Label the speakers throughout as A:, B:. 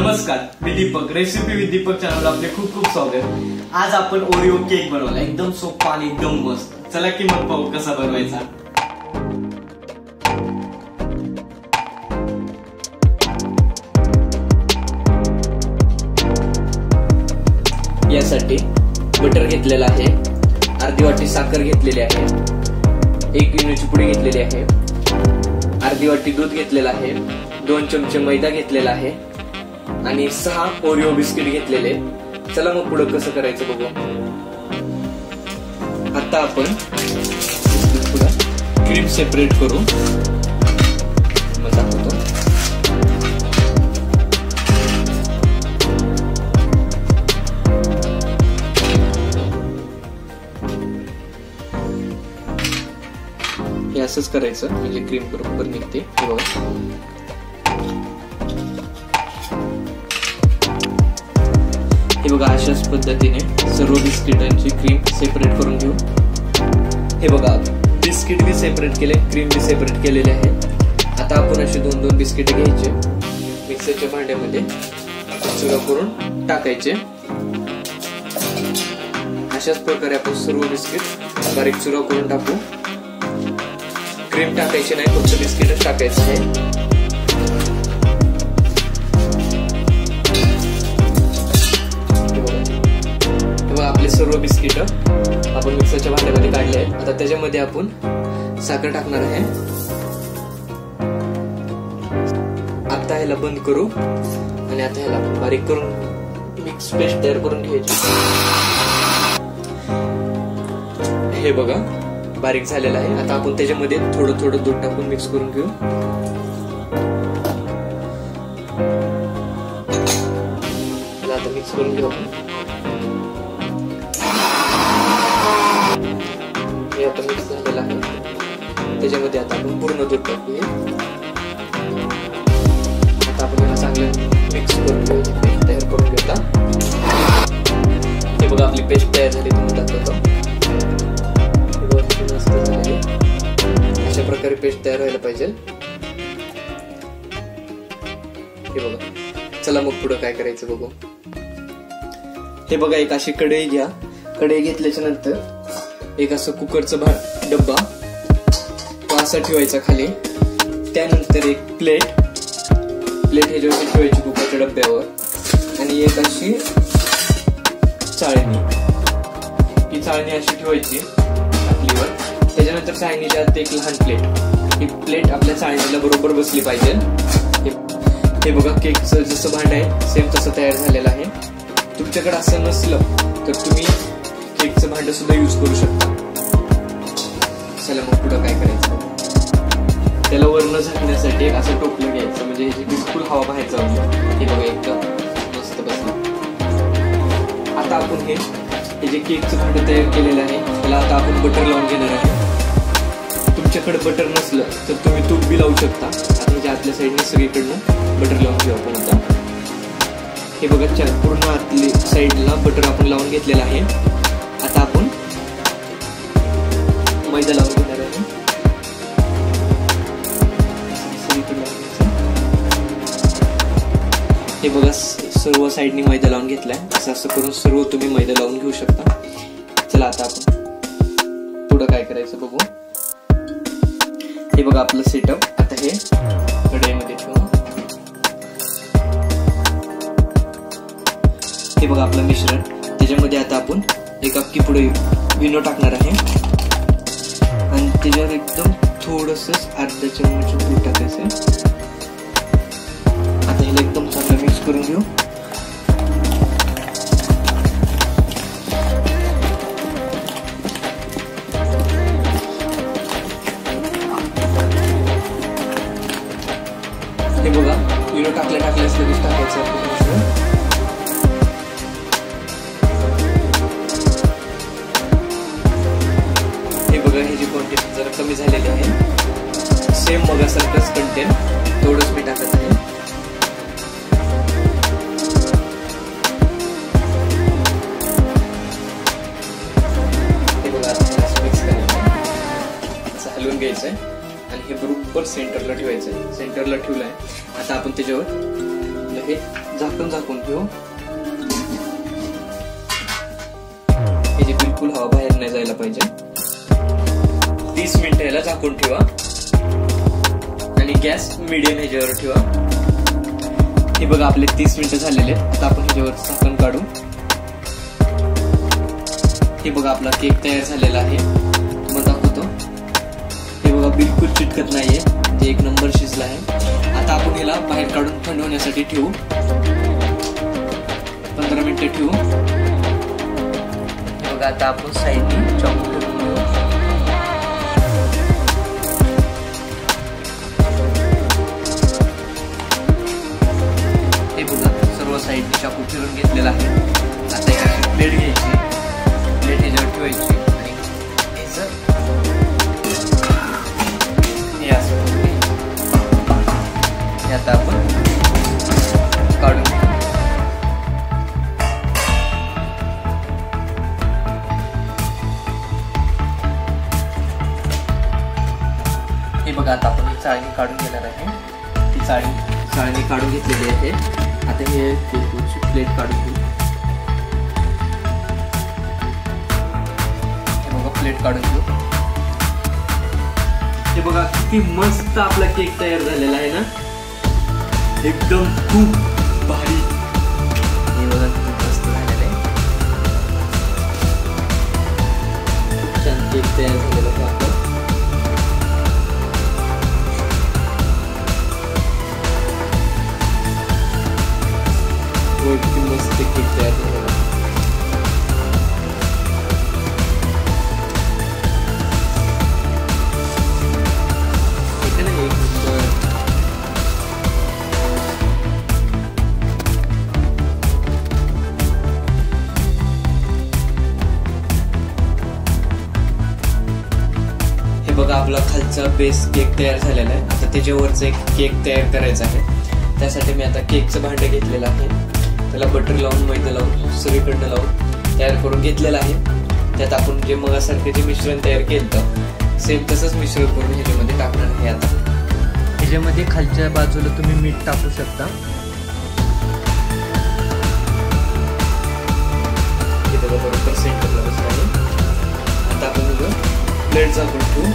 A: नमस्कार, मी Deepak. Recipe with Deepak channel आपले खूप खूप स्वागत. आज आपण ओरिओ केक बनवला, एकदम सोपा आणि एकदम मस्त. चला की मग पाहू कसा बनवायचा. यासाठी बटर घेतलेला आहे, अर्धी वाटी साखर घेतलेली आहे, 1 इनोची पुडी घेतलेली आहे, अर्धी वाटी दूध घेतलेला आहे, 2 चमचे मैदा घेतलेला आहे आणि 6 ओरिओ बिस्किट घेतलेले. चला मग पुढे कसं करायचं बघू. आता आपण क्रीम सेपरेट करू. मग दाखवतो. हे असंच करायचं म्हणजे क्रीम बरोबर निघते. हे बघा. हे बघा, अशाच पद्धतीने सर्व बिस्किटांची क्रीम सेपरेट करून घेऊ. हे बघा, बिस्किट बी सेपरेट केले, क्रीम बी सेपरेट केलेले आहे. आता आपण असे 2-2 बिस्किट घ्यायचे, मिक्सरच्या भांड्यामध्ये चुरा करून टाकायचे. अशाच प्रकारे आपण सर्व बिस्किट बारीक चुरा करून टाकू. क्रीम टाकायची नाही, फक्त बिस्किटच टाकायचं आहे. आपले सर्व बिस्किट आपण मिक्सरच्या भांड्यामध्ये काढले आहेत. आता त्याच्यामध्ये आपण साखर टाकणार आहे. आता ह्याला बंद करू आणि आता ह्याला आपण बारीक करून मिक्स पेस्ट तयार करून घ्यायची. हे बघा, बारीक झालेलं आहे. आता आपण त्याच्यामध्ये थोडं थोडं दूध टाकून मिक्स करून घेऊ. आता मिक्स करून घेऊ. हे आता मिक्स झालेलं आहे. त्याच्यामध्ये आता आपण पूर्ण दूध टाकूया. आता आपण याला चांगलं मिक्स करून घेऊ. पेस्ट तयार करून घेऊया. हे बघा, आपली पेस्ट तयार झाली. तुम्ही दाखवतो. अशा प्रकारे पेस्ट तयार व्हायला पाहिजे. हे बघा. चला मग पुढे काय करायचं बघू. हे बघा, एक अशी कढई घ्या. कढई घेतल्याच्या नंतर एक असं कुकरचं डब्बा तो असा ठेवायचा खाली. त्यानंतर एक प्लेट ह्याच्यावरती ठेवायची कुकरच्या डब्यावर आणि एक अशी चाळणी. ही चाळणी अशी ठेवायची आपलीवर. त्याच्यानंतर चाळणीच्या आत एक लहान प्लेट. ही प्लेट आपल्या चाळणीला बरोबर बसली पाहिजे. हे बघा, केकचं जसं भांड आहे सेम तसं तयार झालेलं आहे. तुमच्याकडे असं नसलं तर तुम्ही केकचं भांड सुद्धा यूज करू शकता. चला मग पुढे काय करायचं. त्याला वर्ण झाकण्यासाठी एक असं टोपलं घ्यायचं, म्हणजे ह्याची बिलकुल हवा बाहेर जाऊ नये. हे बघा, एकदम मस्त बसलं. आता आपण हे जे केकचं भांड तयार केलेलं आहे त्याला आता आपण बटर लावून घेणार आहे. तुमच्याकडे बटर नसलं तर तुम्ही तूप बी लावू शकता. आता ह्याच्या आतल्या साईडने सगळीकडनं बटर लावून घेऊ आपण. आता हे बघा, पूर्ण आतली साईडला बटर आपण लावून घेतलेलं आहे. आता आपण मैदा लावून घेणार आहे. हे बघा, सर्व साईडनी मैदा लावून घेतलाय. असं करून सर्व तुम्ही मैदा लावून घेऊ शकता. चला आता आपण पुढे काय करायचं बघू. हे बघा, आपलं सेटअप. आता हे कढईमध्ये ठेवू. हे बघा, आपलं मिश्रण. त्याच्यामध्ये आता आपण एक अख्खी पुढे विनो टाकणार आहे आणि त्याच्यावर एकदम थोडस अर्धा चमच दूध टाकायचं. आता ह्याला एकदम चांगलं मिक्स करून घेऊ. हे बघा, विनो टाकल्या लगेच टाकायचं. ह्याची क्वांटिटी जरा कमी झालेली आहे. सेम मगासारखंच कंटेंट, थोडंच मी टाकत आहे. हे बघा, मिक्स करायचं, असं हलवून घ्यायचंय आणि हे बरोबर सेंटरला ठेवायचंय. सेंटरला ठेवलंय. आता आपण त्याच्यावर आपलं हे झाकून ठेवू. हे जे बिलकुल हवा बाहेर नाही जायला पाहिजे. 30 मिनिटं याला झाकून ठेवा आणि गॅस मीडियम ह्याच्यावर ठेवा. हे बघा आपले 30 मिनिटं झालेले. आता आपण ह्याच्यावर झाकण काढू. हे बघा आपला केक तयार झालेला आहे. मग दाखवतो. हे बघा बिलकुल चिटकत नाहीये. ते एक नंबर शिजला आहे. आता आपण याला बाहेर काढून थंड होण्यासाठी ठेवू. 15 मिनिटं ठेवू. बघा आता आपण साईडने चाकू फिरवून घेऊ. हे बघा सर्व साईडने चाकू फिरून घेतलेला आहे. आता एक प्लेट घ्यायची. प्लेट ह्याच्यावर ठेवायची आणि हे असं हे आता आपण काढून घेऊ. हे बघा आता आपण ही चाळणी काढून घेणार आहे. ती चाळणी काढून घेतलेली आहे. आता हे प्लेट काढून घेऊ. हे बघा प्लेट काढून घेऊ. हे बघा किती मस्त आपला केक तयार झालेला आहे ना. एकदम खूप भारी. हे बघा किती मस्त झालेलं आहे. खूप छान केक तयार झालेला आहे आपला. किती मस्त केक तयार झालेला आहे. हे बघा आपला खालचा बेस केक तयार झालेला आहे. आता त्याच्यावरच एक केक तयार करायचा आहे. त्यासाठी मी आता केकचं भांडं घेतलेलं आहे. त्याला बटर लावून मैदा लावून सगळीकडनं लावून तयार करून घेतलेलं आहे. त्यात आपण जे मगासारखे जे मिश्रण तयार केलं सेम तसंच मिश्रण करून ह्याच्यामध्ये टाकणार आहे. आता ह्याच्यामध्ये खालच्या बाजूला तुम्ही मीठ टाकू शकता. हे बघा बरोबर सेंटरला बसलं आहे. आता आपण प्लेट झाकून ठेवू.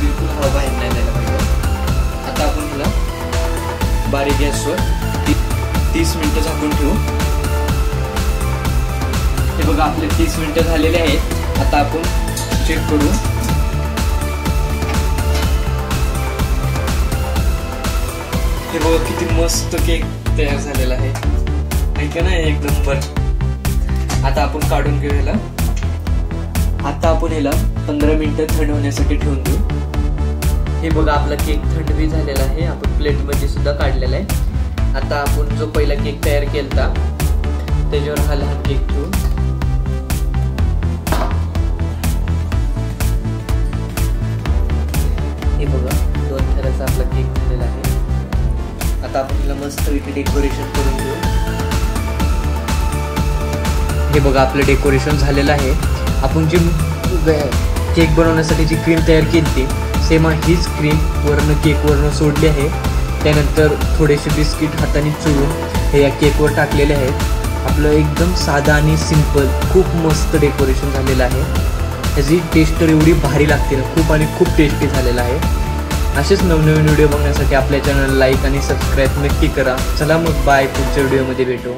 A: बिलकुल हवा बाहेर नाही जायला पाहिजे. आता आपण ह्याला बारीक गॅसवर 30 मिनिटं झाकून ठेवू. हे बघा आपले 30 मिनिटं झालेले आहेत. आता आपण चेक करू. हे बघा किती मस्त केक तयार झालेला आहे. ऐका ना एकदम बर. आता आपण काढून घेऊ ह्याला. आता आपण ह्याला 15 मिनिटं थंड होण्यासाठी ठेवून देऊ. हे बघा आपला केक थंड बी झालेला आहे. आपण प्लेट मध्ये सुद्धा काढलेला आहे. आता आपण जो पहिला केक तयार केलता त्याच्यावर हा लहान केक ठेवू. हे बघा 2 थराचा आपला केक झालेला आहे. आता आपण त्याला मस्त डेकोरेशन करून घेऊ. हे बघा आपलं डेकोरेशन झालेलं आहे. आपण जी केक बनवण्यासाठी जी क्रीम तयार केली सेम हीच क्रीम केक वरनं सोडली आहे. त्यानंतर थोडेसे बिस्किट हाताने चुरून हे या केकवर टाकलेले आहेत. आपलं एकदम साधा आणि सिंपल खूप मस्त डेकोरेशन झालेलं आहे. ह्याची टेस्ट तर एवढी भारी लागते ना. खूप आणि खूप टेस्टी झालेला आहे. असेच नवनवीन व्हिडिओ बघण्यासाठी आपल्या चॅनल लाईक आणि सबस्क्राईब नक्की करा. चला मग बाय. पुढच्या व्हिडिओमध्ये भेटू.